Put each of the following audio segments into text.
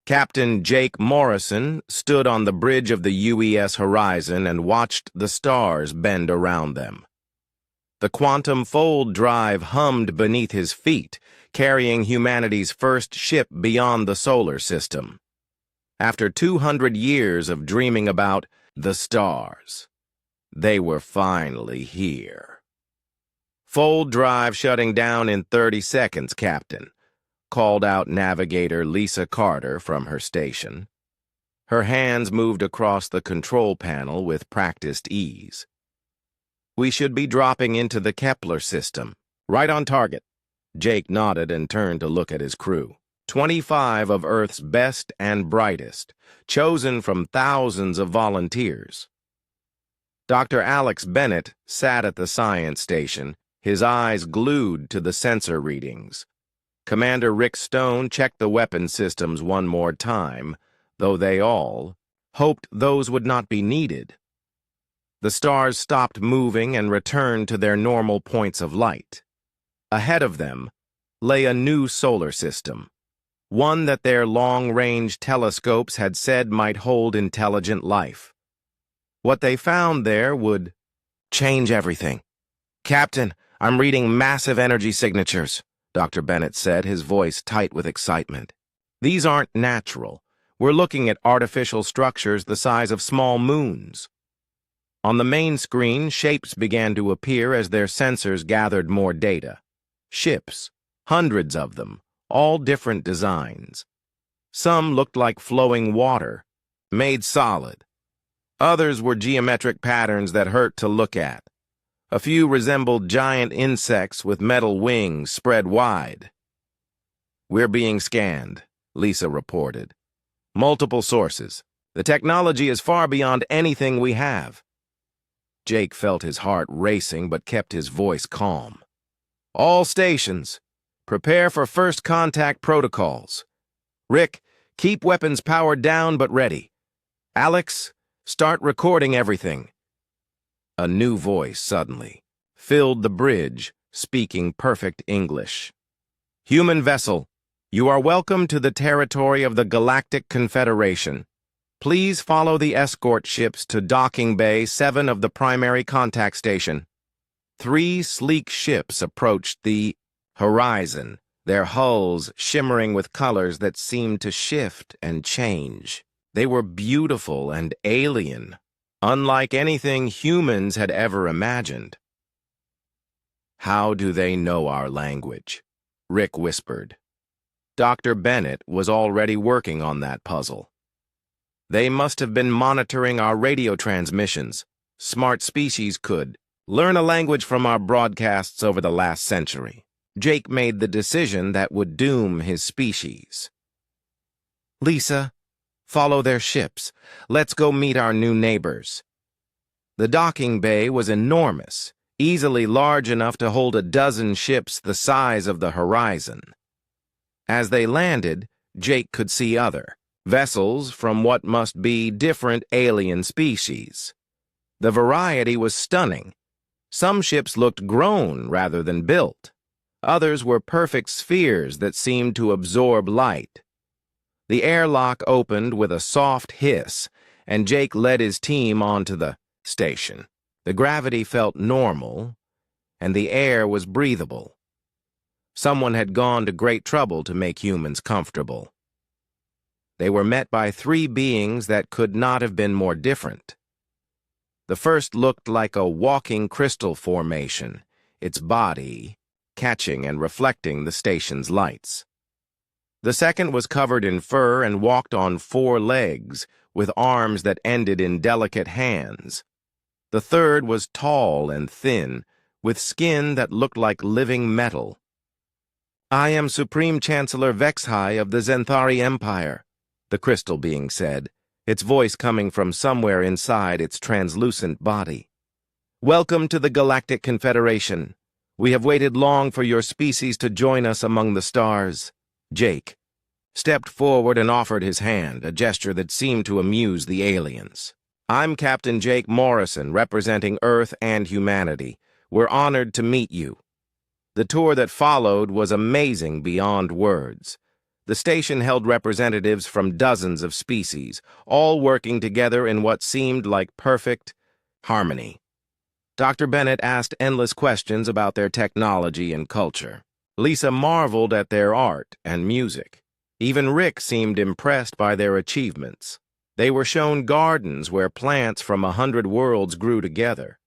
Captain Jake Morrison stood on the bridge of the UES horizon and watched the stars bend around them. The quantum fold drive hummed beneath his feet, carrying humanity's first ship beyond the solar system. After 200 years of dreaming about the stars, they were finally here. Fold drive shutting down in 30 seconds, Captain, called out Navigator Lisa Carter from her station. Her hands moved across the control panel with practiced ease. We should be dropping into the Kepler system. Right on target. Jake nodded and turned to look at his crew. 25 of Earth's best and brightest, chosen from thousands of volunteers. Dr. Alex Bennett sat at the science station, his eyes glued to the sensor readings. Commander Rick Stone checked the weapon systems one more time, though they all hoped those would not be needed. The stars stopped moving and returned to their normal points of light. Ahead of them lay a new solar system, one that their long-range telescopes had said might hold intelligent life. What they found there would change everything. "Captain, I'm reading massive energy signatures," Dr. Bennett said, his voice tight with excitement. "These aren't natural. We're looking at artificial structures the size of small moons." On the main screen, shapes began to appear as their sensors gathered more data. Ships, hundreds of them, all different designs. Some looked like flowing water, made solid. Others were geometric patterns that hurt to look at. A few resembled giant insects with metal wings spread wide. "We're being scanned," Lisa reported. "Multiple sources. The technology is far beyond anything we have." Jake felt his heart racing but kept his voice calm. "All stations, prepare for first contact protocols. Rick, keep weapons powered down but ready. Alex, start recording everything." A new voice suddenly filled the bridge, speaking perfect English. "Human vessel, you are welcome to the territory of the Galactic Confederation. Please follow the escort ships to Docking Bay 7 of the primary contact station." 3 sleek ships approached the horizon, their hulls shimmering with colors that seemed to shift and change. They were beautiful and alien, unlike anything humans had ever imagined. "How do they know our language?" Rick whispered. Dr. Bennett was already working on that puzzle. "They must have been monitoring our radio transmissions. Smart species could learn a language from our broadcasts over the last century." Jake made the decision that would doom his species. "Lisa, follow their ships. Let's go meet our new neighbors." The docking bay was enormous, easily large enough to hold a dozen ships the size of the horizon. As they landed, Jake could see other vessels from what must be different alien species. The variety was stunning. Some ships looked grown rather than built. Others were perfect spheres that seemed to absorb light. The airlock opened with a soft hiss, and Jake led his team onto the station. The gravity felt normal, and the air was breathable. Someone had gone to great trouble to make humans comfortable. They were met by 3 beings that could not have been more different. The first looked like a walking crystal formation, its body catching and reflecting the station's lights. The second was covered in fur and walked on 4 legs, with arms that ended in delicate hands. The third was tall and thin, with skin that looked like living metal. "I am Supreme Chancellor Vexhai of the Zenthari Empire," the crystal being said, its voice coming from somewhere inside its translucent body. "Welcome to the Galactic Confederation. We have waited long for your species to join us among the stars." Jake stepped forward and offered his hand, a gesture that seemed to amuse the aliens. "I'm Captain Jake Morrison, representing Earth and humanity. We're honored to meet you." The tour that followed was amazing beyond words. The station held representatives from dozens of species, all working together in what seemed like perfect harmony. Dr. Bennett asked endless questions about their technology and culture. Lisa marveled at their art and music. Even Rick seemed impressed by their achievements. They were shown gardens where plants from 100 worlds grew together.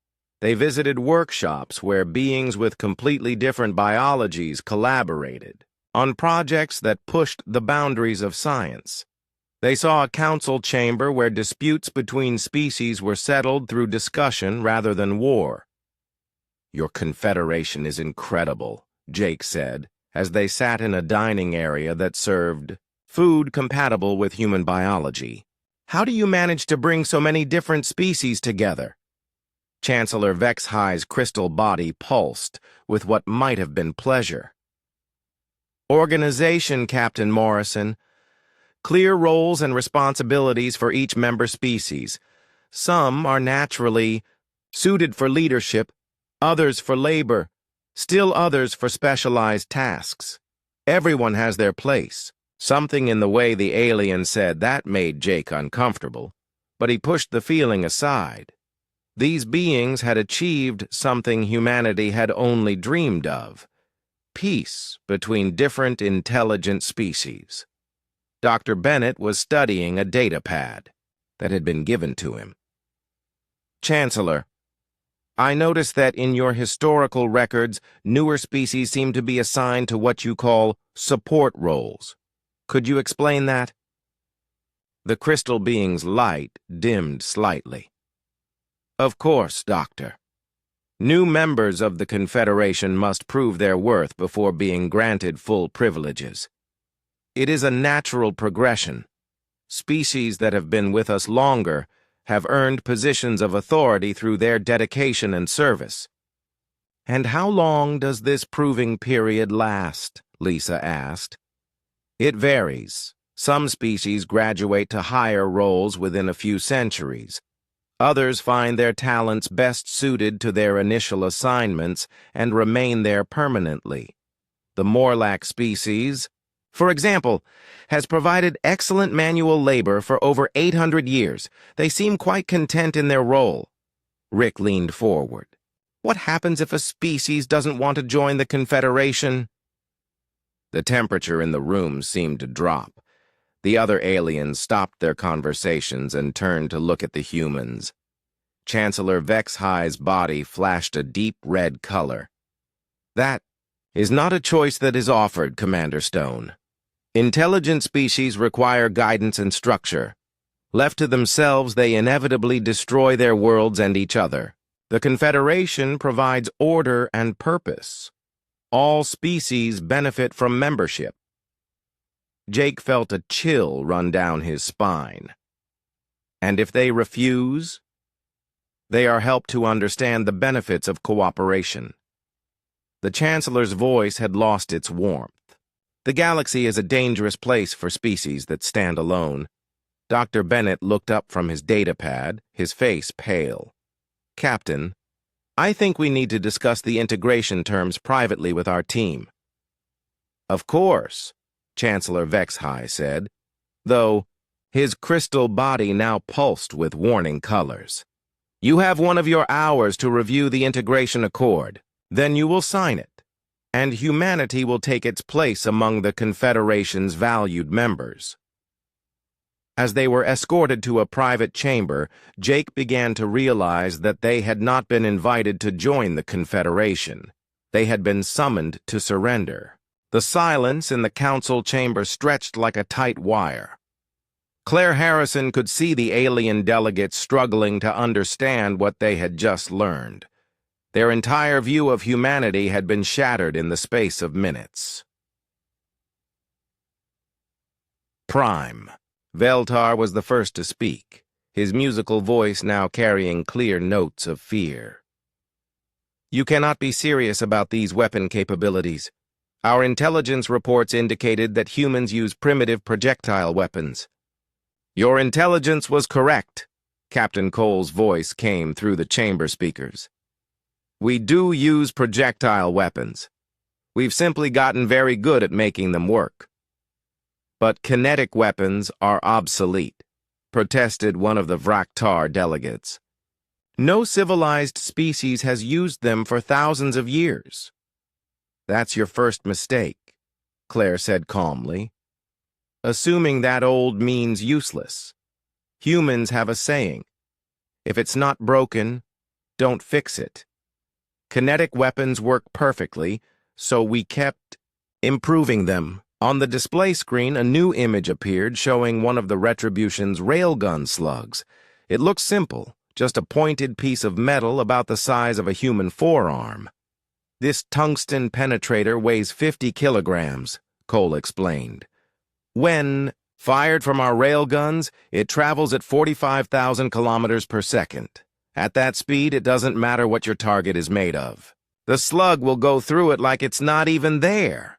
They visited workshops where beings with completely different biologies collaborated on projects that pushed the boundaries of science. They saw a council chamber where disputes between species were settled through discussion rather than war. "Your confederation is incredible," Jake said, as they sat in a dining area that served food compatible with human biology. "How do you manage to bring so many different species together?" Chancellor Vexhigh's crystal body pulsed with what might have been pleasure. "Organization, Captain Morrison. Clear roles and responsibilities for each member species. Some are naturally suited for leadership, others for labor, still others for specialized tasks. Everyone has their place." Something in the way the alien said that made Jake uncomfortable, but he pushed the feeling aside. These beings had achieved something humanity had only dreamed of: peace between different intelligent species. Dr. Bennett was studying a data pad that had been given to him. "Chancellor, I noticed that in your historical records, newer species seem to be assigned to what you call support roles. Could you explain that?" The crystal being's light dimmed slightly. "Of course, Doctor. New members of the Confederation must prove their worth before being granted full privileges. It is a natural progression. Species that have been with us longer have earned positions of authority through their dedication and service." "And how long does this proving period last?" Lisa asked. "It varies. Some species graduate to higher roles within a few centuries. Others find their talents best suited to their initial assignments and remain there permanently. The Morlack species, for example, has provided excellent manual labor for over 800 years. They seem quite content in their role." Rick leaned forward. "What happens if a species doesn't want to join the Confederation?" The temperature in the room seemed to drop. The other aliens stopped their conversations and turned to look at the humans. Chancellor Vexhigh's body flashed a deep red color. "That is not a choice that is offered, Commander Stone. Intelligent species require guidance and structure. Left to themselves, they inevitably destroy their worlds and each other. The Confederation provides order and purpose. All species benefit from membership." Jake felt a chill run down his spine. "And if they refuse?" "They are helped to understand the benefits of cooperation." The Chancellor's voice had lost its warmth. "The galaxy is a dangerous place for species that stand alone." Dr. Bennett looked up from his data pad, his face pale. "Captain, I think we need to discuss the integration terms privately with our team." "Of course," Chancellor Vexhigh said, though his crystal body now pulsed with warning colors. "You have one of your hours to review the integration accord. Then you will sign it, and humanity will take its place among the Confederation's valued members." As they were escorted to a private chamber, Jake began to realize that they had not been invited to join the Confederation. They had been summoned to surrender. The silence in the council chamber stretched like a tight wire. Claire Harrison could see the alien delegates struggling to understand what they had just learned. Their entire view of humanity had been shattered in the space of minutes. Prime. Veltar was the first to speak, his musical voice now carrying clear notes of fear. "You cannot be serious about these weapon capabilities. Our intelligence reports indicated that humans use primitive projectile weapons." "Your intelligence was correct," Captain Cole's voice came through the chamber speakers. "We do use projectile weapons. We've simply gotten very good at making them work." But kinetic weapons are obsolete, protested one of the Vraktar delegates. No civilized species has used them for thousands of years. That's your first mistake, Claire said calmly. Assuming that old means useless. Humans have a saying, if it's not broken, don't fix it. Kinetic weapons work perfectly, so we kept improving them. On the display screen, a new image appeared showing one of the Retribution's railgun slugs. It looked simple, just a pointed piece of metal about the size of a human forearm. This tungsten penetrator weighs 50 kilograms, Cole explained. When fired from our railguns, it travels at 45,000 kilometers per second. At that speed, it doesn't matter what your target is made of. The slug will go through it like it's not even there.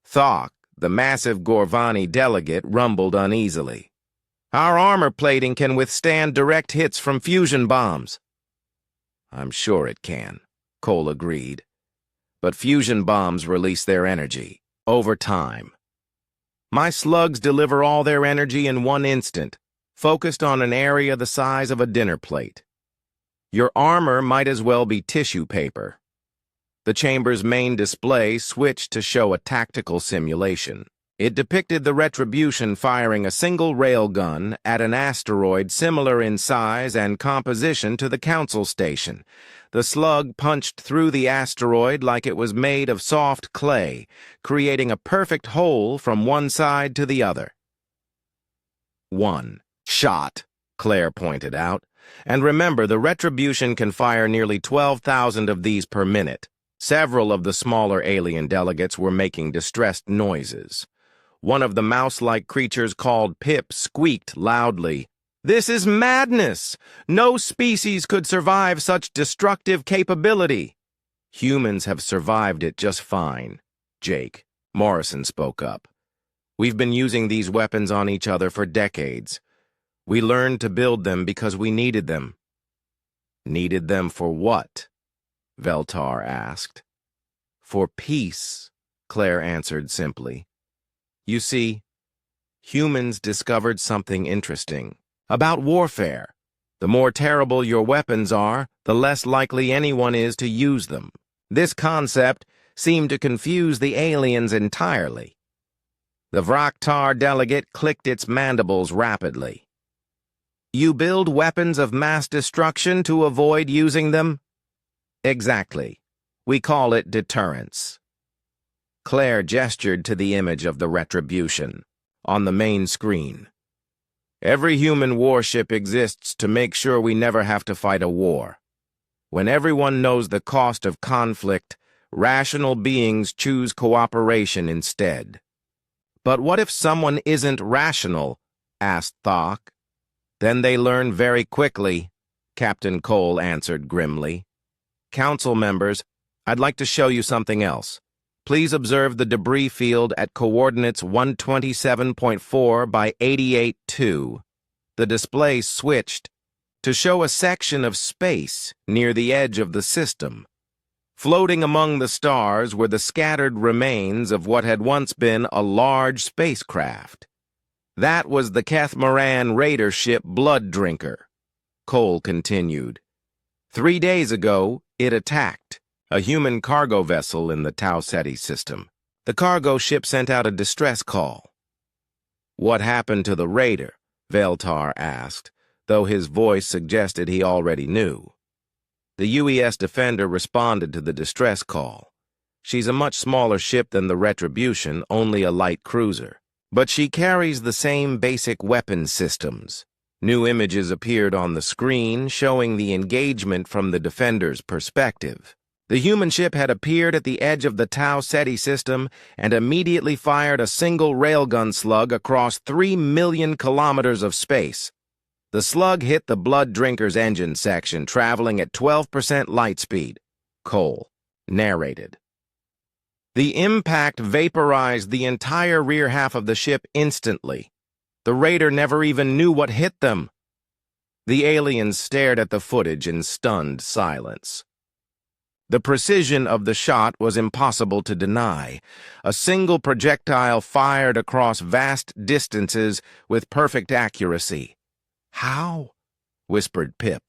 Thok, the massive Gorvani delegate, rumbled uneasily. Our armor plating can withstand direct hits from fusion bombs. I'm sure it can, Cole agreed. But fusion bombs release their energy over time. My slugs deliver all their energy in one instant, focused on an area the size of a dinner plate. Your armor might as well be tissue paper. The chamber's main display switched to show a tactical simulation. It depicted the Retribution firing a single railgun at an asteroid similar in size and composition to the Council Station. The slug punched through the asteroid like it was made of soft clay, creating a perfect hole from one side to the other. One shot, Claire pointed out. And remember, the Retribution can fire nearly 12,000 of these per minute. Several of the smaller alien delegates were making distressed noises. One of the mouse-like creatures called Pip squeaked loudly. This is madness! No species could survive such destructive capability. Humans have survived it just fine, Jake. Morrison spoke up. We've been using these weapons on each other for decades. We learned to build them because we needed them. Needed them for what? Veltar asked. For peace, Claire answered simply. You see, humans discovered something interesting about warfare. The more terrible your weapons are, the less likely anyone is to use them. This concept seemed to confuse the aliens entirely. The Vraktar delegate clicked its mandibles rapidly. You build weapons of mass destruction to avoid using them? Exactly. We call it deterrence. Claire gestured to the image of the Retribution on the main screen. Every human warship exists to make sure we never have to fight a war. When everyone knows the cost of conflict, rational beings choose cooperation instead. But what if someone isn't rational? Asked Thok. Then they learn very quickly, Captain Cole answered grimly. Council members, I'd like to show you something else. Please observe the debris field at coordinates 127.4 by 88.2. The display switched to show a section of space near the edge of the system. Floating among the stars were the scattered remains of what had once been a large spacecraft. That was the Kathmaran raider ship Blood Drinker, Cole continued. 3 days ago, it attacked a human cargo vessel in the Tau Ceti system. The cargo ship sent out a distress call. What happened to the raider? Veltar asked, though his voice suggested he already knew. The UES Defender responded to the distress call. She's a much smaller ship than the Retribution, only a light cruiser. But she carries the same basic weapon systems. New images appeared on the screen showing the engagement from the Defender's perspective. The human ship had appeared at the edge of the Tau Ceti system and immediately fired a single railgun slug across 3 million kilometers of space. The slug hit the Blood Drinker's engine section, traveling at 12% light speed, Cole narrated. The impact vaporized the entire rear half of the ship instantly. The raider never even knew what hit them. The aliens stared at the footage in stunned silence. The precision of the shot was impossible to deny. A single projectile fired across vast distances with perfect accuracy. "How?" whispered Pip.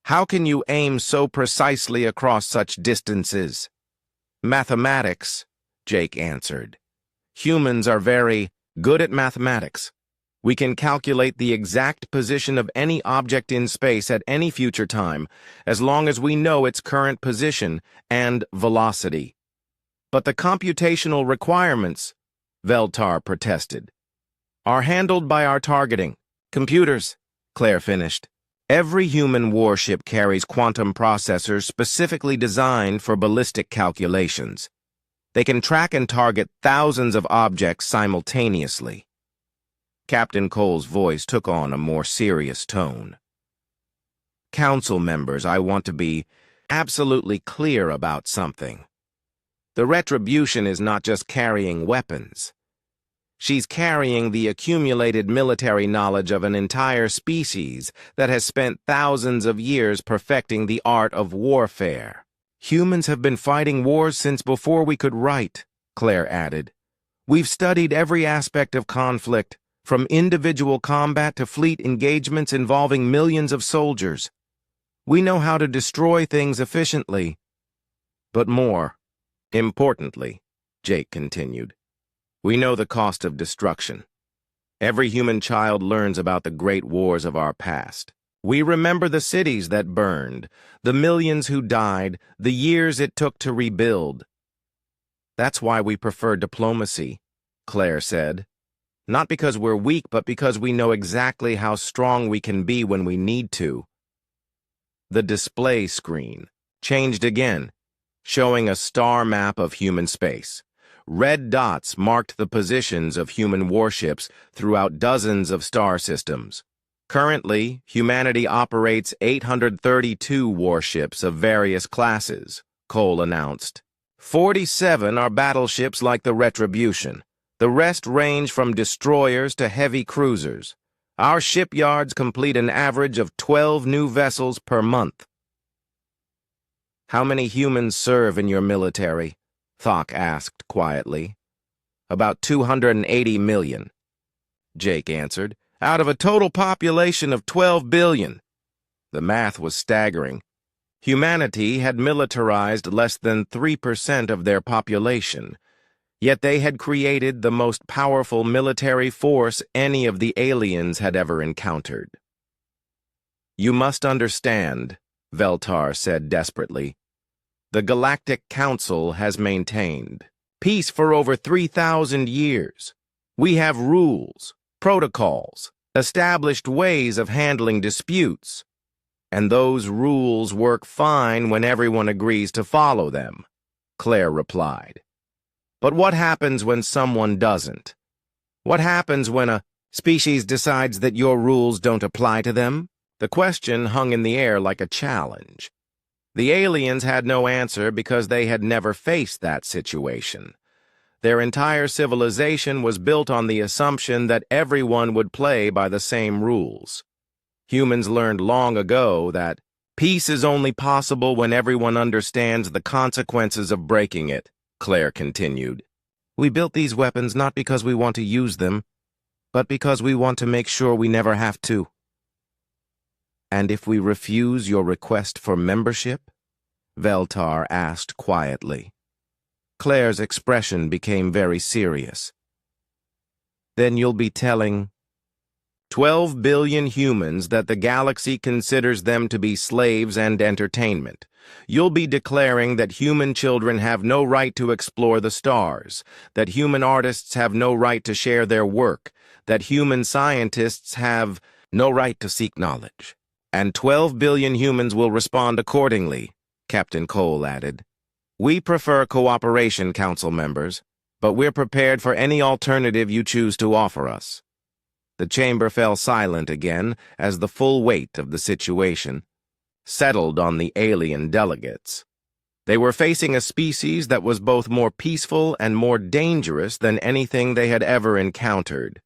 "How can you aim so precisely across such distances?" "Mathematics," Jake answered. "Humans are very good at mathematics. We can calculate the exact position of any object in space at any future time, as long as we know its current position and velocity." "But the computational requirements," Veltar protested, "are handled by our targeting computers," Claire finished. "Every human warship carries quantum processors specifically designed for ballistic calculations. They can track and target thousands of objects simultaneously." Captain Cole's voice took on a more serious tone. "Council members, I want to be absolutely clear about something. The Retribution is not just carrying weapons. She's carrying the accumulated military knowledge of an entire species that has spent thousands of years perfecting the art of warfare. Humans have been fighting wars since before we could write," Claire added. "We've studied every aspect of conflict, from individual combat to fleet engagements involving millions of soldiers. We know how to destroy things efficiently. But more importantly," Jake continued, "we know the cost of destruction. Every human child learns about the great wars of our past. We remember the cities that burned, the millions who died, the years it took to rebuild. That's why we prefer diplomacy," Claire said. "Not because we're weak, but because we know exactly how strong we can be when we need to." The display screen changed again, showing a star map of human space. Red dots marked the positions of human warships throughout dozens of star systems. Currently, humanity operates 832 warships of various classes, Cole announced. 47 are battleships like the Retribution. The rest range from destroyers to heavy cruisers. Our shipyards complete an average of 12 new vessels per month. "How many humans serve in your military?" Thok asked quietly. "About 280 million," Jake answered, "out of a total population of 12 billion. The math was staggering. Humanity had militarized less than 3% of their population, yet they had created the most powerful military force any of the aliens had ever encountered. "You must understand," Veltar said desperately. "The Galactic Council has maintained peace for over 3,000 years. We have rules, protocols, established ways of handling disputes, and those rules work fine when everyone agrees to follow them," Claire replied. "But what happens when someone doesn't? What happens when a species decides that your rules don't apply to them?" The question hung in the air like a challenge. The aliens had no answer because they had never faced that situation. Their entire civilization was built on the assumption that everyone would play by the same rules. Humans learned long ago that peace is only possible when everyone understands the consequences of breaking it, Claire continued. "We built these weapons not because we want to use them, but because we want to make sure we never have to." "And if we refuse your request for membership?" Veltar asked quietly. Claire's expression became very serious. "Then you'll be telling 12 billion humans that the galaxy considers them to be slaves and entertainment. You'll be declaring that human children have no right to explore the stars, that human artists have no right to share their work, that human scientists have no right to seek knowledge. And 12 billion humans will respond accordingly," Captain Cole added. "We prefer cooperation, Council members, but we're prepared for any alternative you choose to offer us." The chamber fell silent again as the full weight of the situation settled on the alien delegates. They were facing a species that was both more peaceful and more dangerous than anything they had ever encountered.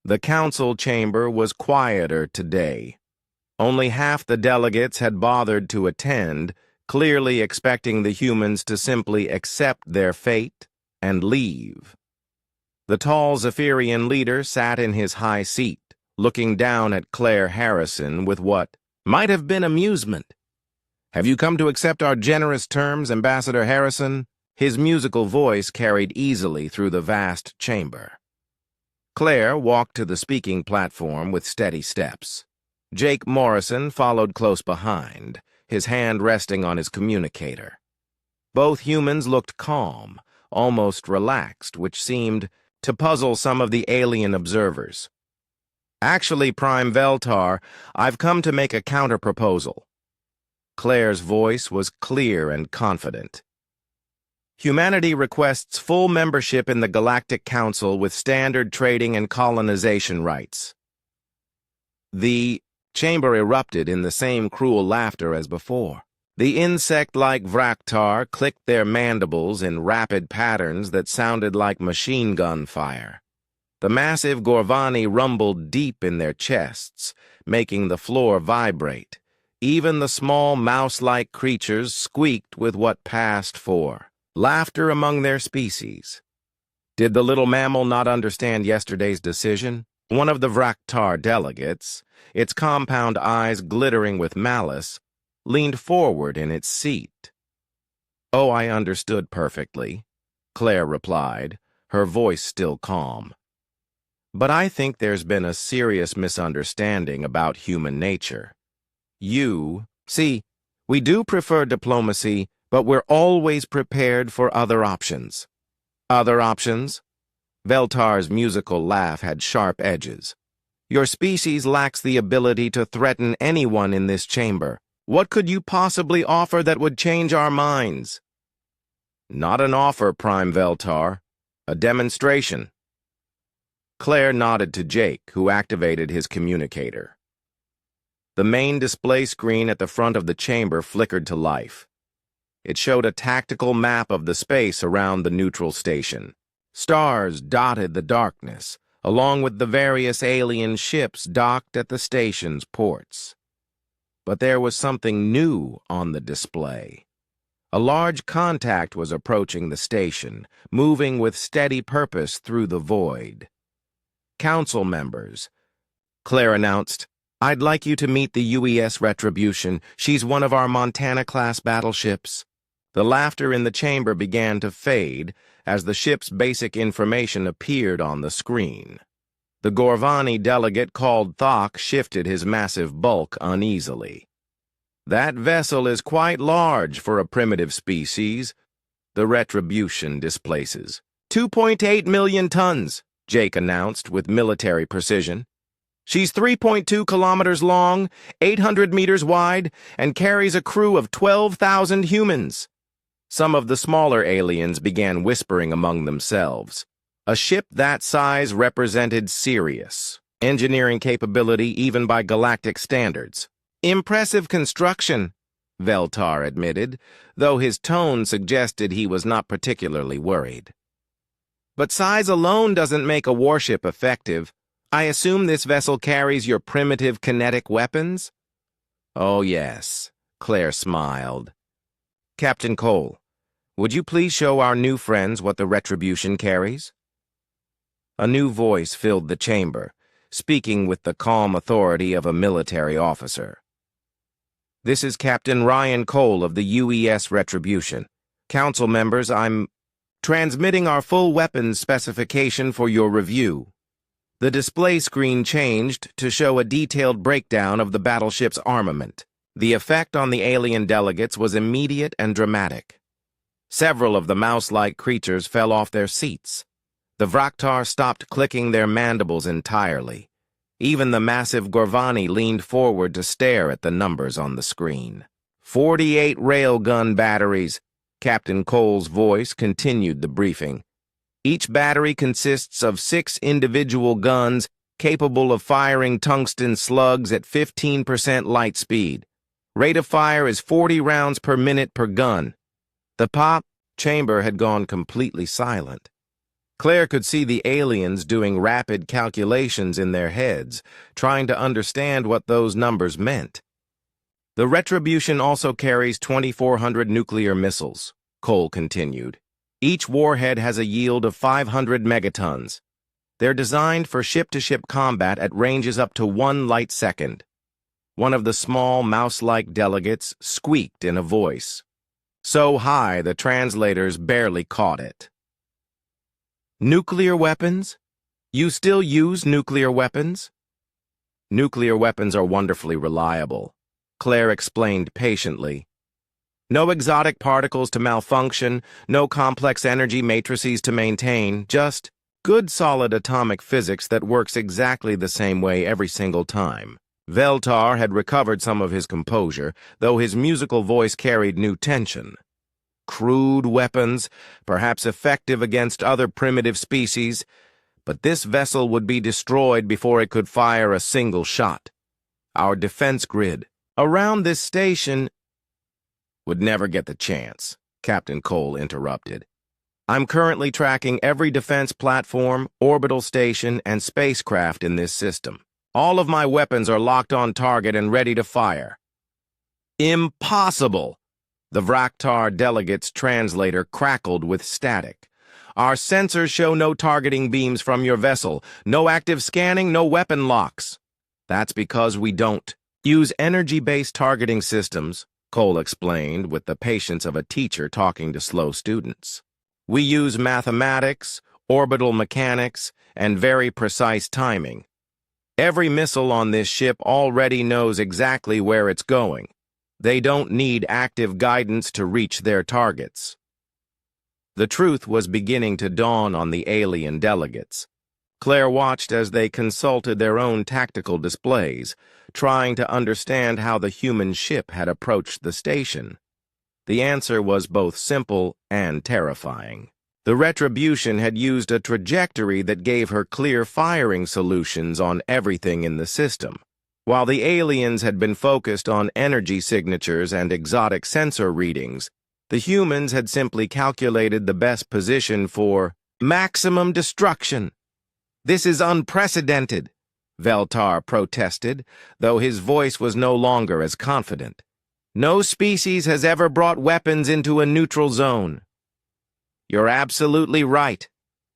The council chamber was quieter today. Only half the delegates had bothered to attend, clearly expecting the humans to simply accept their fate and leave. The tall Zephyrian leader sat in his high seat, looking down at Claire Harrison with what might have been amusement. "Have you come to accept our generous terms, Ambassador Harrison?" His musical voice carried easily through the vast chamber. Claire walked to the speaking platform with steady steps. Jake Morrison followed close behind, his hand resting on his communicator. Both humans looked calm, almost relaxed, which seemed to puzzle some of the alien observers. "Actually, Prime Veltar, I've come to make a counter-proposal." Claire's voice was clear and confident. "Humanity requests full membership in the Galactic Council with standard trading and colonization rights." The chamber erupted in the same cruel laughter as before. The insect-like Vraktar clicked their mandibles in rapid patterns that sounded like machine gun fire. The massive Gorvani rumbled deep in their chests, making the floor vibrate. Even the small mouse-like creatures squeaked with what passed for laughter among their species. Did the little mammal not understand yesterday's decision? One of the Vraktar delegates, its compound eyes glittering with malice, leaned forward in its seat. "Oh, I understood perfectly," Claire replied, her voice still calm. "But I think there's been a serious misunderstanding about human nature. See, we do prefer diplomacy, but we're always prepared for other options." "Other options?" Veltar's musical laugh had sharp edges. "Your species lacks the ability to threaten anyone in this chamber. What could you possibly offer that would change our minds?" "Not an offer, Prime Veltar. A demonstration." Claire nodded to Jake, who activated his communicator. The main display screen at the front of the chamber flickered to life. It showed a tactical map of the space around the neutral station. Stars dotted the darkness, along with the various alien ships docked at the station's ports. But there was something new on the display. A large contact was approaching the station, moving with steady purpose through the void. "Council members," Claire announced, "I'd like you to meet the UES Retribution. She's one of our Montana-class battleships." The laughter in the chamber began to fade as the ship's basic information appeared on the screen. The Gorvani delegate called Thok shifted his massive bulk uneasily. "That vessel is quite large for a primitive species. The Retribution displaces 2.8 million tons, Jake announced with military precision. "She's 3.2 kilometers long, 800 meters wide, and carries a crew of 12,000 humans." Some of the smaller aliens began whispering among themselves. A ship that size represented serious engineering capability even by galactic standards. "Impressive construction," Veltar admitted, though his tone suggested he was not particularly worried. "But size alone doesn't make a warship effective. I assume this vessel carries your primitive kinetic weapons?" "Oh, yes," Claire smiled. "Captain Cole, would you please show our new friends what the Retribution carries?" A new voice filled the chamber, speaking with the calm authority of a military officer. "This is Captain Ryan Cole of the UES Retribution. Council members, I'm transmitting our full weapons specification for your review." The display screen changed to show a detailed breakdown of the battleship's armament. The effect on the alien delegates was immediate and dramatic. Several of the mouse-like creatures fell off their seats. The Vraktar stopped clicking their mandibles entirely. Even the massive Gorvani leaned forward to stare at the numbers on the screen. 48 railgun batteries. Captain Cole's voice continued the briefing. Each battery consists of 6 individual guns capable of firing tungsten slugs at 15% light speed. Rate of fire is 40 rounds per minute per gun. The chamber had gone completely silent. Claire could see the aliens doing rapid calculations in their heads, trying to understand what those numbers meant. The Retribution also carries 2,400 nuclear missiles, Cole continued. Each warhead has a yield of 500 megatons. They're designed for ship-to-ship combat at ranges up to 1 light second. One of the small, mouse-like delegates squeaked in a voice so high the translators barely caught it. Nuclear weapons? You still use nuclear weapons? Nuclear weapons are wonderfully reliable, Claire explained patiently. No exotic particles to malfunction, no complex energy matrices to maintain, just good solid atomic physics that works exactly the same way every single time. Veltar had recovered some of his composure, though his musical voice carried new tension. Crude weapons, perhaps effective against other primitive species, but this vessel would be destroyed before it could fire a single shot. Our defense grid around this station would never get the chance, Captain Cole interrupted. I'm currently tracking every defense platform, orbital station, and spacecraft in this system. All of my weapons are locked on target and ready to fire. Impossible! The Vraktar delegate's translator crackled with static. Our sensors show no targeting beams from your vessel, no active scanning, no weapon locks. That's because we don't use energy-based targeting systems, Cole explained with the patience of a teacher talking to slow students. We use mathematics, orbital mechanics, and very precise timing. Every missile on this ship already knows exactly where it's going. They don't need active guidance to reach their targets. The truth was beginning to dawn on the alien delegates. Claire watched as they consulted their own tactical displays, trying to understand how the human ship had approached the station. The answer was both simple and terrifying. The Retribution had used a trajectory that gave her clear firing solutions on everything in the system. While the aliens had been focused on energy signatures and exotic sensor readings, the humans had simply calculated the best position for maximum destruction. This is unprecedented, Veltar protested, though his voice was no longer as confident. No species has ever brought weapons into a neutral zone. You're absolutely right,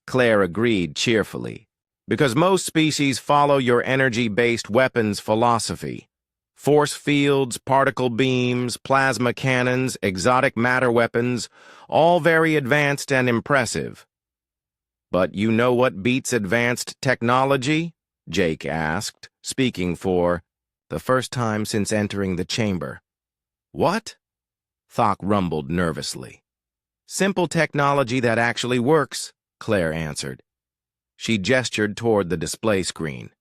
Claire agreed cheerfully, because most species follow your energy-based weapons philosophy. Force fields, particle beams, plasma cannons, exotic matter weapons, all very advanced and impressive. But you know what beats advanced technology? Jake asked, speaking for the first time since entering the chamber. What? Thok rumbled nervously. Simple technology that actually works, Claire answered. She gestured toward the display screen.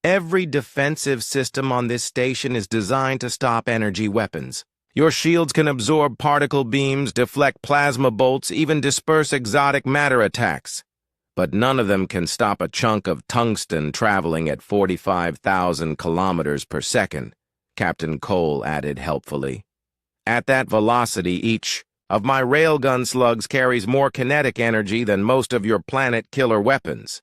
Every defensive system on this station is designed to stop energy weapons. Your shields can absorb particle beams, deflect plasma bolts, even disperse exotic matter attacks. But none of them can stop a chunk of tungsten traveling at 45,000 kilometers per second, Captain Cole added helpfully. At that velocity, each of my railgun slugs carries more kinetic energy than most of your planet-killer weapons.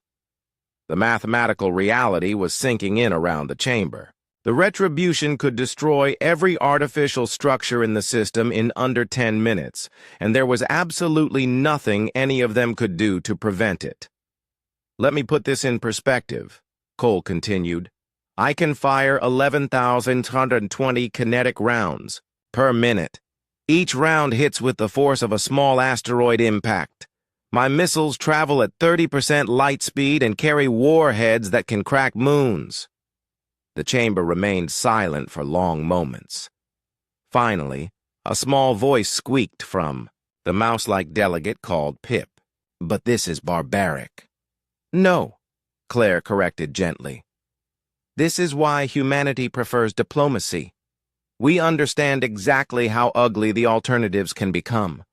The mathematical reality was sinking in around the chamber. The Retribution could destroy every artificial structure in the system in under 10 minutes, and there was absolutely nothing any of them could do to prevent it. Let me put this in perspective, Cole continued. I can fire 11,120 kinetic rounds per minute. Each round hits with the force of a small asteroid impact. My missiles travel at 30% light speed and carry warheads that can crack moons. The chamber remained silent for long moments. Finally, a small voice squeaked from the mouse-like delegate called Pip. But this is barbaric. No, Claire corrected gently. This is why humanity prefers diplomacy. We understand exactly how ugly the alternatives can become.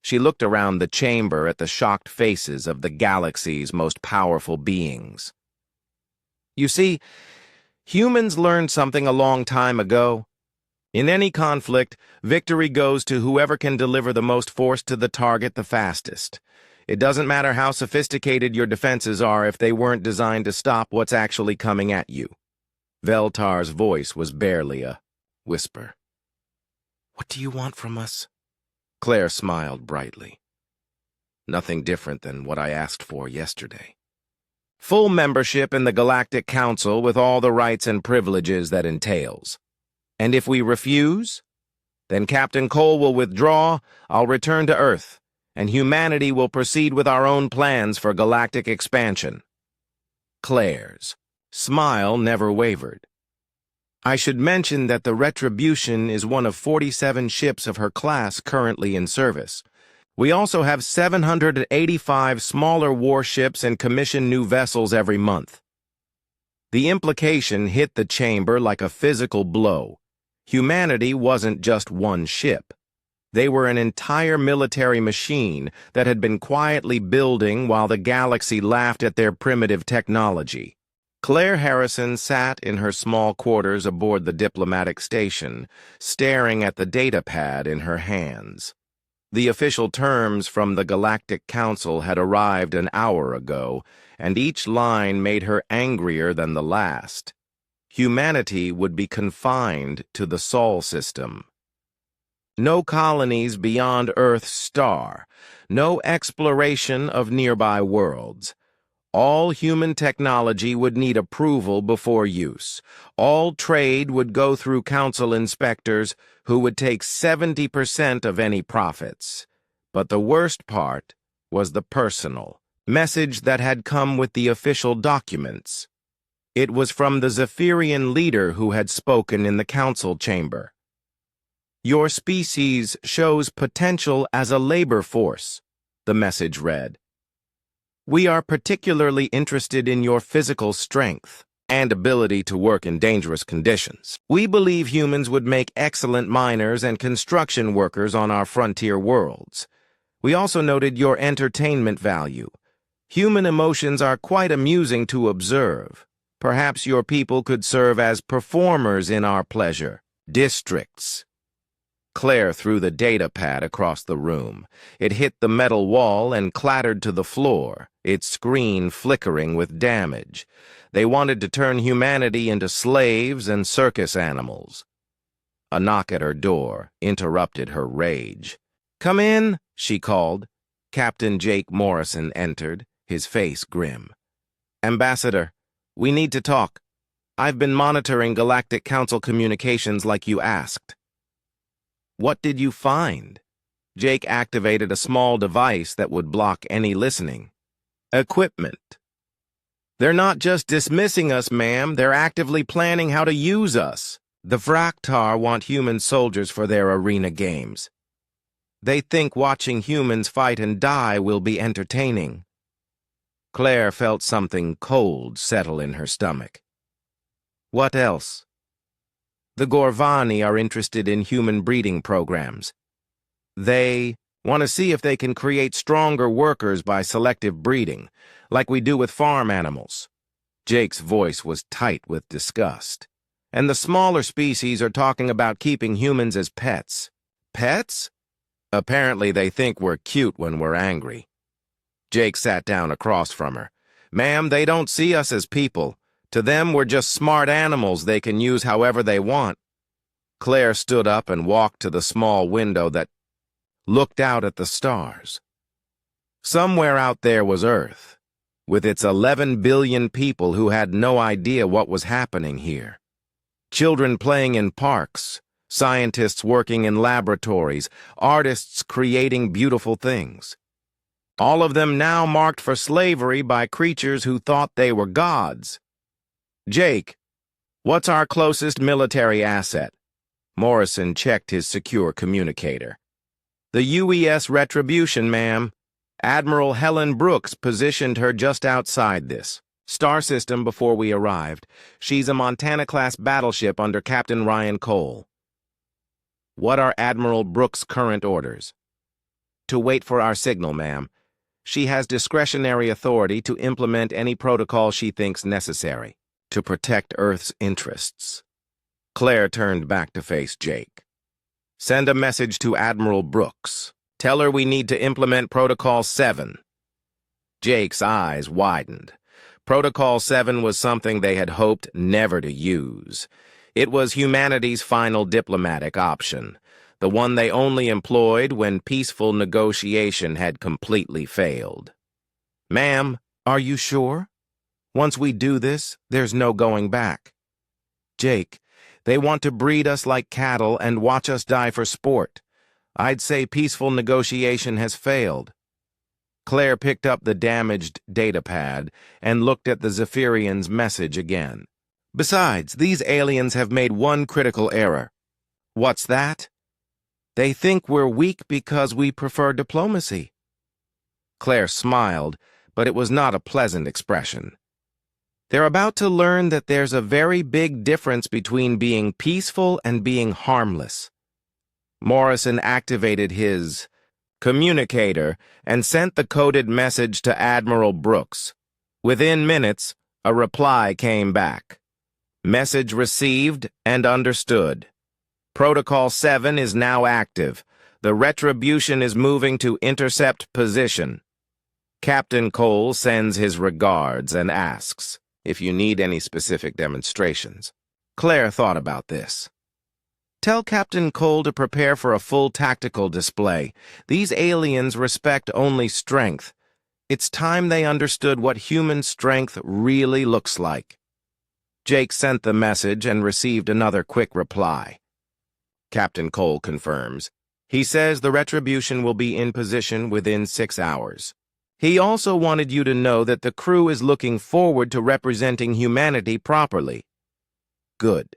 She looked around the chamber at the shocked faces of the galaxy's most powerful beings. You see, humans learned something a long time ago. In any conflict, victory goes to whoever can deliver the most force to the target the fastest. It doesn't matter how sophisticated your defenses are if they weren't designed to stop what's actually coming at you. Veltar's voice was barely a whisper. "What do you want from us?" Claire smiled brightly. "Nothing different than what I asked for yesterday. Full membership in the Galactic Council with all the rights and privileges that entails. And if we refuse, then Captain Cole will withdraw, I'll return to Earth, and humanity will proceed with our own plans for galactic expansion." Claire's smile never wavered. "I should mention that the Retribution is one of 47 ships of her class currently in service. We also have 785 smaller warships and commission new vessels every month." The implication hit the chamber like a physical blow. Humanity wasn't just one ship. They were an entire military machine that had been quietly building while the galaxy laughed at their primitive technology. Claire Harrison sat in her small quarters aboard the diplomatic station, staring at the data pad in her hands. The official terms from the Galactic Council had arrived an hour ago, and each line made her angrier than the last. Humanity would be confined to the Sol system. No colonies beyond Earth's star, no exploration of nearby worlds. All human technology would need approval before use. All trade would go through council inspectors who would take 70% of any profits. But the worst part was the personal message that had come with the official documents. It was from the Zephyrian leader who had spoken in the council chamber. "Your species shows potential as a labor force," the message read. "We are particularly interested in your physical strength and ability to work in dangerous conditions. We believe humans would make excellent miners and construction workers on our frontier worlds. We also noted your entertainment value. Human emotions are quite amusing to observe. Perhaps your people could serve as performers in our pleasure districts." Claire threw the data pad across the room. It hit the metal wall and clattered to the floor, its screen flickering with damage. They wanted to turn humanity into slaves and circus animals. A knock at her door interrupted her rage. "Come in," she called. Captain Jake Morrison entered, his face grim. "Ambassador, we need to talk. I've been monitoring Galactic Council communications like you asked." "What did you find?" Jake activated a small device that would block any listening. "Equipment. They're not just dismissing us, ma'am. They're actively planning how to use us. The Vraktar want human soldiers for their arena games. They think watching humans fight and die will be entertaining." Claire felt something cold settle in her stomach. "What else?" "The Gorvani are interested in human breeding programs. They want to see if they can create stronger workers by selective breeding, like we do with farm animals." Jake's voice was tight with disgust. "And the smaller species are talking about keeping humans as pets." "Pets?" "Apparently they think we're cute when we're angry." Jake sat down across from her. "Ma'am, they don't see us as people. To them, we're just smart animals they can use however they want." Claire stood up and walked to the small window that looked out at the stars. Somewhere out there was Earth, with its 11 billion people who had no idea what was happening here. Children playing in parks, scientists working in laboratories, artists creating beautiful things. All of them now marked for slavery by creatures who thought they were gods. "Jake, what's our closest military asset?" Morrison checked his secure communicator. "The UES Retribution, ma'am. Admiral Helen Brooks positioned her just outside this star system before we arrived. She's a Montana-class battleship under Captain Ryan Cole." "What are Admiral Brooks' current orders?" "To wait for our signal, ma'am. She has discretionary authority to implement any protocol she thinks necessary to protect Earth's interests." Claire turned back to face Jake. "Send a message to Admiral Brooks. Tell her we need to implement Protocol 7. Jake's eyes widened. Protocol 7 was something they had hoped never to use. It was humanity's final diplomatic option, the one they only employed when peaceful negotiation had completely failed. "Ma'am, are you sure? Once we do this, there's no going back." "Jake, they want to breed us like cattle and watch us die for sport. I'd say peaceful negotiation has failed." Claire picked up the damaged datapad and looked at the Zephyrian's message again. "Besides, these aliens have made one critical error." "What's that?" "They think we're weak because we prefer diplomacy." Claire smiled, but it was not a pleasant expression. "They're about to learn that there's a very big difference between being peaceful and being harmless." Morrison activated his communicator and sent the coded message to Admiral Brooks. Within minutes, a reply came back. "Message received and understood. Protocol 7 is now active. The Retribution is moving to intercept position. Captain Cole sends his regards and asks if you need any specific demonstrations." Claire thought about this. "Tell Captain Cole to prepare for a full tactical display. These aliens respect only strength. It's time they understood what human strength really looks like." Jake sent the message and received another quick reply. Captain Cole confirms. He says the Retribution will be in position within 6 hours. He also wanted you to know that the crew is looking forward to representing humanity properly. Good.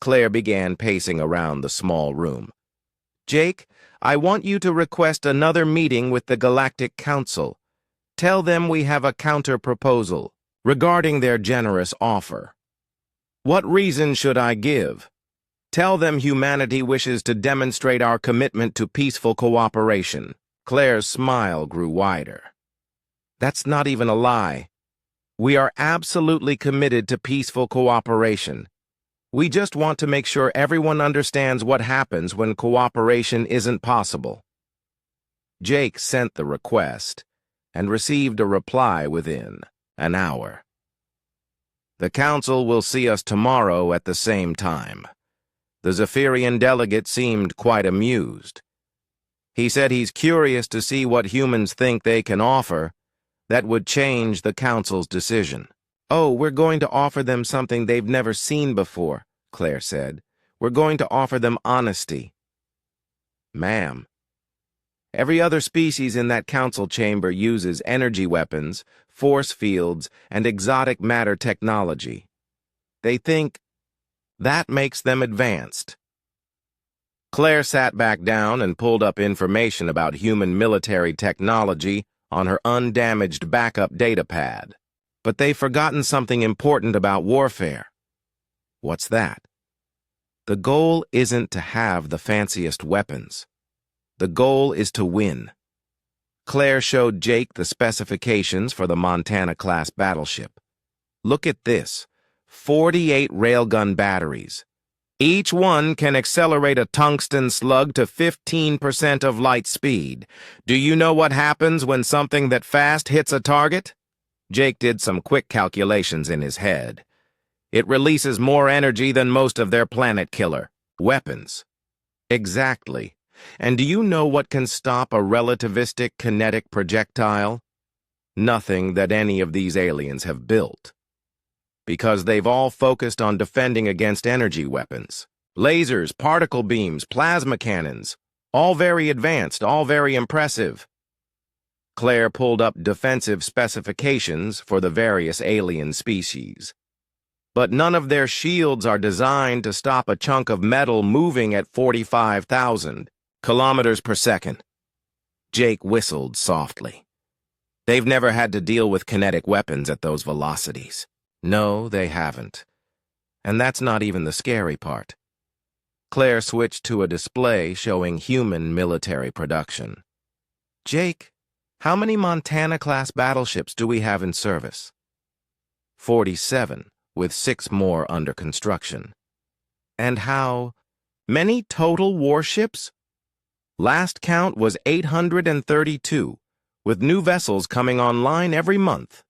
Claire began pacing around the small room. "Jake, I want you to request another meeting with the Galactic Council. Tell them we have a counter-proposal regarding their generous offer." "What reason should I give?" "Tell them humanity wishes to demonstrate our commitment to peaceful cooperation." Claire's smile grew wider. "That's not even a lie. We are absolutely committed to peaceful cooperation. We just want to make sure everyone understands what happens when cooperation isn't possible." Jake sent the request and received a reply within an hour. "The council will see us tomorrow at the same time." The Zephyrian delegate seemed quite amused. He said he's curious to see what humans think they can offer that would change the council's decision. "Oh, we're going to offer them something they've never seen before," Claire said. "We're going to offer them honesty." "Ma'am, every other species in that council chamber uses energy weapons, force fields, and exotic matter technology. They think that makes them advanced." Claire sat back down and pulled up information about human military technology on her undamaged backup datapad. But they've forgotten something important about warfare. What's that? The goal isn't to have the fanciest weapons. The goal is to win. Claire showed Jake the specifications for the Montana-class battleship. "Look at this. 48 railgun batteries. Each one can accelerate a tungsten slug to 15% of light speed. Do you know what happens when something that fast hits a target?" Jake did some quick calculations in his head. "It releases more energy than most of their planet-killer weapons." "Exactly. And do you know what can stop a relativistic kinetic projectile? Nothing that any of these aliens have built. Because they've all focused on defending against energy weapons. Lasers, particle beams, plasma cannons. All very advanced, all very impressive." Claire pulled up defensive specifications for the various alien species. "But none of their shields are designed to stop a chunk of metal moving at 45,000 kilometers per second." Jake whistled softly. "They've never had to deal with kinetic weapons at those velocities." "No, they haven't. And that's not even the scary part." Claire switched to a display showing human military production. "Jake, how many Montana-class battleships do we have in service?" 47, with 6 more under construction." "And how many total warships?" "Last count was 832, with new vessels coming online every month."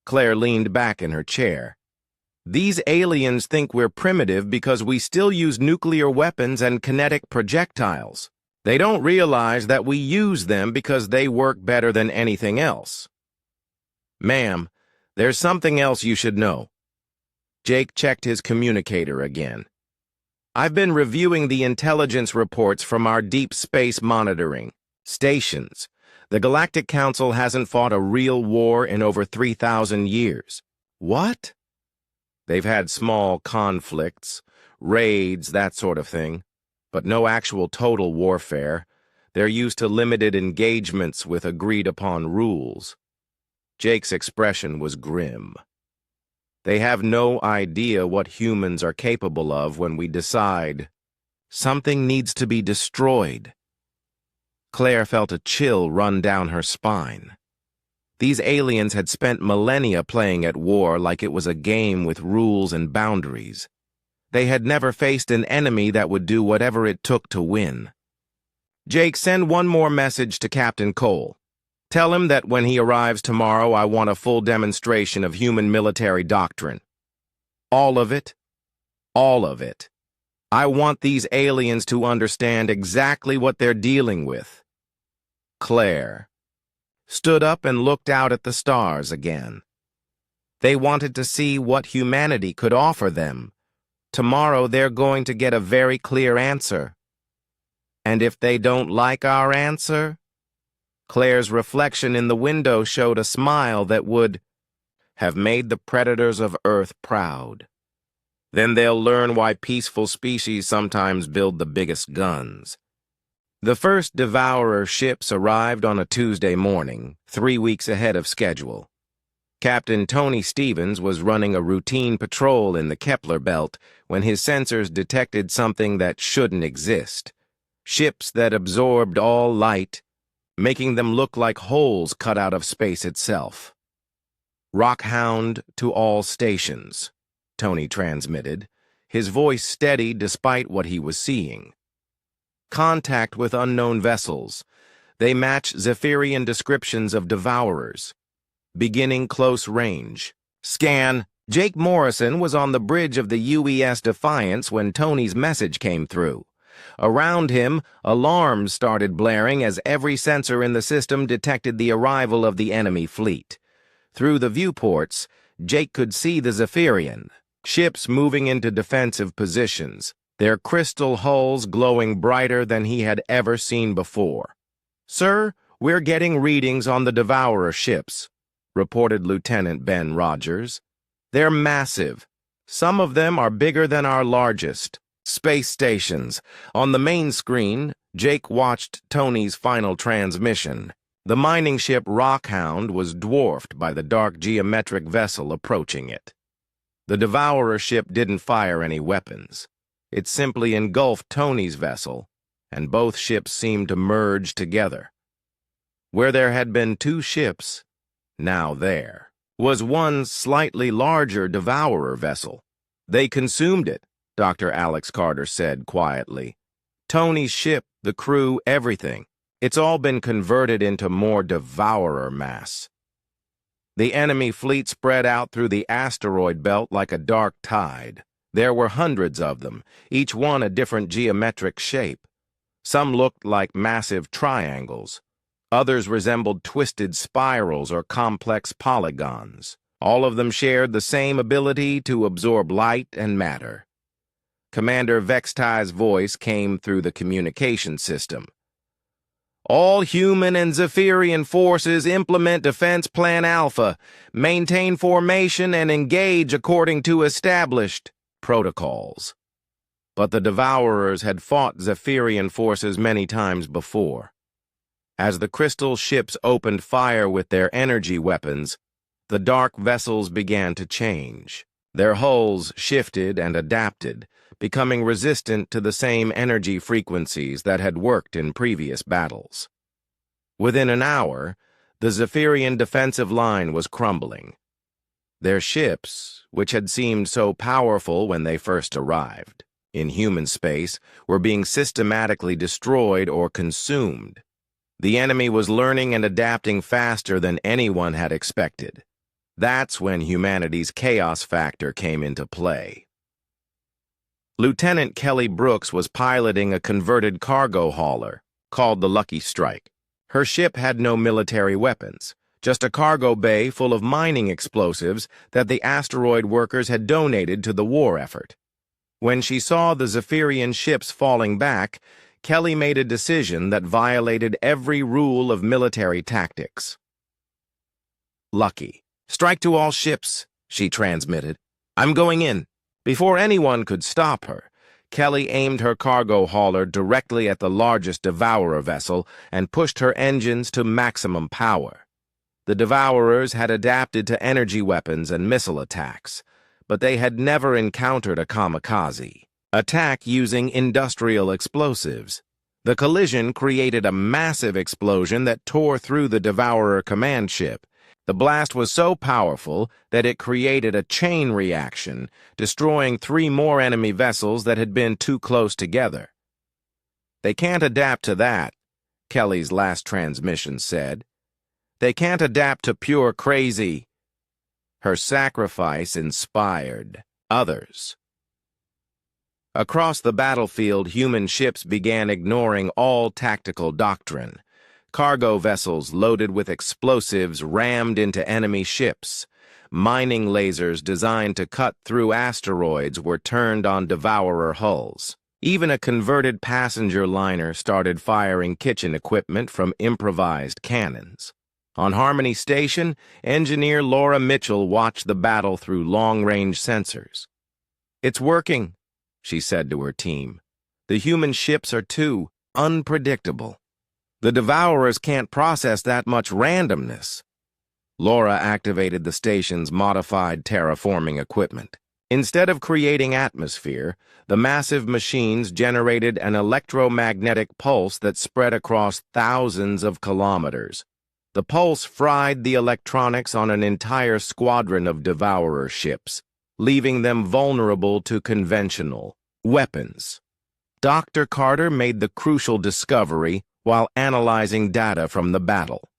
Claire leaned back in her chair. These aliens think we're primitive because we still use nuclear weapons and kinetic projectiles. They don't realize that we use them because they work better than anything else. Ma'am, there's something else you should know. Jake checked his communicator again. I've been reviewing the intelligence reports from our deep space monitoring stations. The Galactic Council hasn't fought a real war in over 3,000 years. What? They've had small conflicts, raids, that sort of thing, but no actual total warfare. They're used to limited engagements with agreed-upon rules. Jake's expression was grim. They have no idea what humans are capable of when we decide something needs to be destroyed. Claire felt a chill run down her spine. These aliens had spent millennia playing at war like it was a game with rules and boundaries. They had never faced an enemy that would do whatever it took to win. Jake, send one more message to Captain Cole. Tell him that when he arrives tomorrow, I want a full demonstration of human military doctrine. All of it. All of it. I want these aliens to understand exactly what they're dealing with. Claire stood up and looked out at the stars again. They wanted to see what humanity could offer them. Tomorrow they're going to get a very clear answer. And if they don't like our answer, Claire's reflection in the window showed a smile that would have made the predators of Earth proud. Then they'll learn why peaceful species sometimes build the biggest guns. The first Devourer ships arrived on a Tuesday morning, 3 weeks ahead of schedule. Captain Tony Stevens was running a routine patrol in the Kepler belt when his sensors detected something that shouldn't exist. Ships that absorbed all light, making them look like holes cut out of space itself. "Rockhound to all stations," Tony transmitted, his voice steady despite what he was seeing. "Contact with unknown vessels. They match Zephyrian descriptions of Devourers. Beginning close range. Scan." Jake Morrison was on the bridge of the UES Defiance when Tony's message came through. Around him, alarms started blaring as every sensor in the system detected the arrival of the enemy fleet. Through the viewports, Jake could see the Zephyrian ships moving into defensive positions, their crystal hulls glowing brighter than he had ever seen before. "Sir, we're getting readings on the Devourer ships," reported Lieutenant Ben Rogers. "They're massive. Some of them are bigger than our largest space stations." On the main screen, Jake watched Tony's final transmission. The mining ship Rockhound was dwarfed by the dark geometric vessel approaching it. The Devourer ship didn't fire any weapons. It simply engulfed Tony's vessel, and both ships seemed to merge together. Where there had been two ships, now there was one slightly larger Devourer vessel. "They consumed it," Dr. Alex Carter said quietly. "Tony's ship, the crew, everything. It's all been converted into more Devourer mass." The enemy fleet spread out through the asteroid belt like a dark tide. There were hundreds of them, each one a different geometric shape. Some looked like massive triangles. Others resembled twisted spirals or complex polygons. All of them shared the same ability to absorb light and matter. Commander Vextai's voice came through the communication system. "All human and Zephyrian forces implement Defense Plan Alpha, maintain formation and engage according to established protocols." But the Devourers had fought Zephyrian forces many times before. As the crystal ships opened fire with their energy weapons, the dark vessels began to change. Their hulls shifted and adapted, becoming resistant to the same energy frequencies that had worked in previous battles. Within an hour, the Zephyrian defensive line was crumbling. Their ships, which had seemed so powerful when they first arrived in human space, were being systematically destroyed or consumed. The enemy was learning and adapting faster than anyone had expected. That's when humanity's chaos factor came into play. Lieutenant Kelly Brooks was piloting a converted cargo hauler called the Lucky Strike. Her ship had no military weapons, just a cargo bay full of mining explosives that the asteroid workers had donated to the war effort. When she saw the Zephyrian ships falling back, Kelly made a decision that violated every rule of military tactics. "Lucky. Strike to all ships," she transmitted. "I'm going in." Before anyone could stop her, Kelly aimed her cargo hauler directly at the largest Devourer vessel and pushed her engines to maximum power. The Devourers had adapted to energy weapons and missile attacks, but they had never encountered a kamikaze attack using industrial explosives. The collision created a massive explosion that tore through the Devourer command ship. The blast was so powerful that it created a chain reaction, destroying 3 more enemy vessels that had been too close together. "They can't adapt to that," Kelly's last transmission said. "They can't adapt to pure crazy." Her sacrifice inspired others. Across the battlefield, human ships began ignoring all tactical doctrine. Cargo vessels loaded with explosives rammed into enemy ships. Mining lasers designed to cut through asteroids were turned on Devourer hulls. Even a converted passenger liner started firing kitchen equipment from improvised cannons. On Harmony Station, engineer Laura Mitchell watched the battle through long-range sensors. "It's working," she said to her team. "The human ships are too unpredictable. The Devourers can't process that much randomness." Laura activated the station's modified terraforming equipment. Instead of creating atmosphere, the massive machines generated an electromagnetic pulse that spread across thousands of kilometers. The pulse fried the electronics on an entire squadron of Devourer ships, leaving them vulnerable to conventional weapons. Dr. Carter made the crucial discovery while analyzing data from the battle.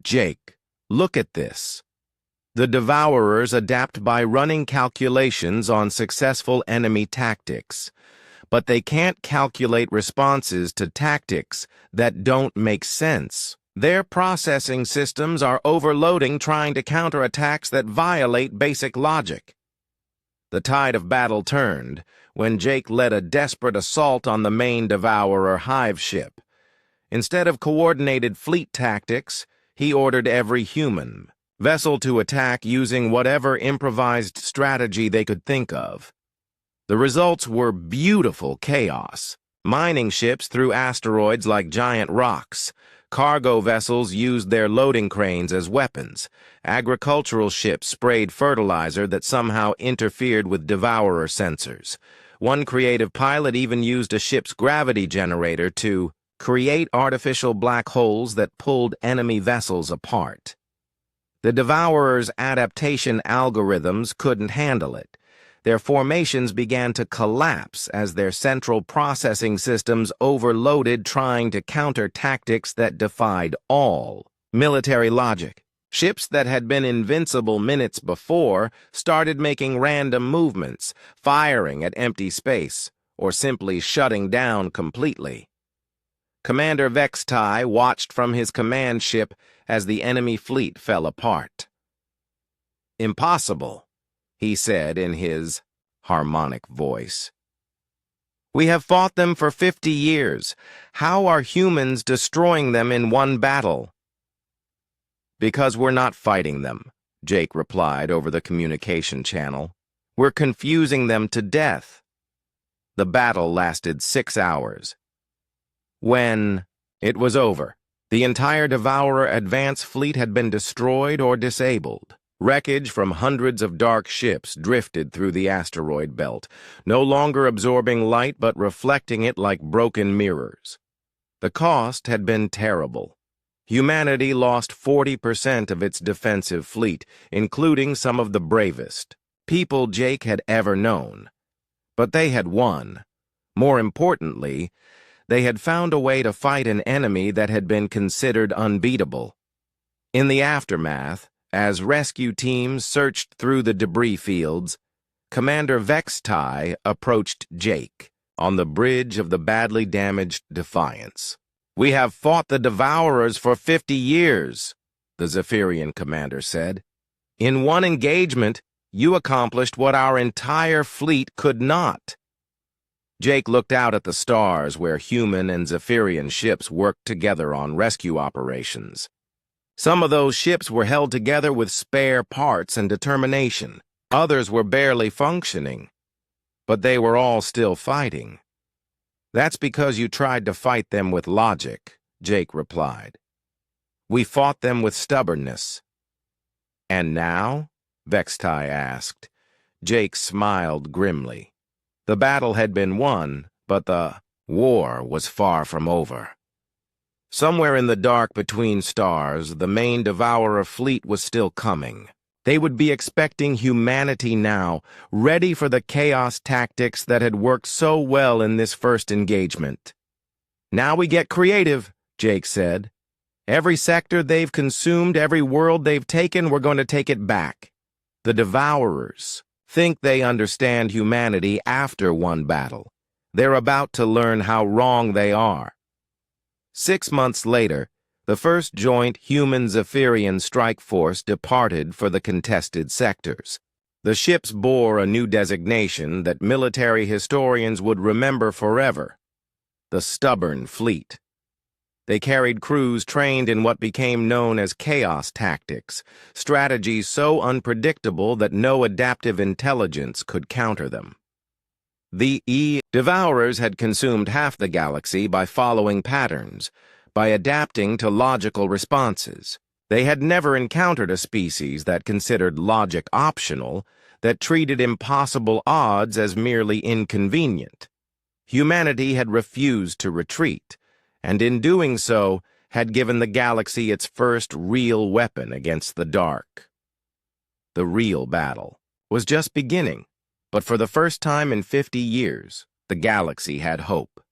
"Jake, look at this. The Devourers adapt by running calculations on successful enemy tactics, but they can't calculate responses to tactics that don't make sense. Their processing systems are overloading trying to counter attacks that violate basic logic." The tide of battle turned when Jake led a desperate assault on the main Devourer hive ship. Instead of coordinated fleet tactics, he ordered every human vessel to attack using whatever improvised strategy they could think of. The results were beautiful chaos. Mining ships threw asteroids like giant rocks. Cargo vessels used their loading cranes as weapons. Agricultural ships sprayed fertilizer that somehow interfered with Devourer sensors. One creative pilot even used a ship's gravity generator to create artificial black holes that pulled enemy vessels apart. The Devourers' adaptation algorithms couldn't handle it. Their formations began to collapse as their central processing systems overloaded trying to counter tactics that defied all military logic. Ships that had been invincible minutes before started making random movements, firing at empty space, or simply shutting down completely. Commander Vextai watched from his command ship as the enemy fleet fell apart. "Impossible," he said in his harmonic voice. "We have fought them for 50 years. How are humans destroying them in one battle?" "Because we're not fighting them," Jake replied over the communication channel. "We're confusing them to death." The battle lasted 6 hours. When it was over, the entire Devourer advance fleet had been destroyed or disabled. Wreckage from hundreds of dark ships drifted through the asteroid belt, no longer absorbing light but reflecting it like broken mirrors. The cost had been terrible. Humanity lost 40% of its defensive fleet, including some of the bravest people Jake had ever known. But they had won. More importantly, they had found a way to fight an enemy that had been considered unbeatable. In the aftermath, As rescue teams searched through the debris fields, Commander Vextai approached Jake on the bridge of the badly damaged Defiance. "We have fought the Devourers for 50 years, the Zephyrian commander said. "In one engagement, you accomplished what our entire fleet could not." Jake looked out at the stars where human and Zephyrian ships worked together on rescue operations. Some of those ships were held together with spare parts and determination. Others were barely functioning, but they were all still fighting. "That's because you tried to fight them with logic," Jake replied. "We fought them with stubbornness." "And now?" Vextai asked. Jake smiled grimly. The battle had been won, but the war was far from over. Somewhere in the dark between stars, the main Devourer fleet was still coming. They would be expecting humanity now, ready for the chaos tactics that had worked so well in this first engagement. "Now we get creative," Jake said. "Every sector they've consumed, every world they've taken, we're going to take it back." The Devourers think they understand humanity after one battle. They're about to learn how wrong they are. 6 months later, the first joint human-Zephyrian strike force departed for the contested sectors. The ships bore a new designation that military historians would remember forever: the Stubborn Fleet. They carried crews trained in what became known as chaos tactics, strategies so unpredictable that no adaptive intelligence could counter them. The Devourers had consumed half the galaxy by following patterns, by adapting to logical responses. They had never encountered a species that considered logic optional, that treated impossible odds as merely inconvenient. Humanity had refused to retreat, and in doing so, had given the galaxy its first real weapon against the dark. The real battle was just beginning, but for the first time in 50 years, the galaxy had hope.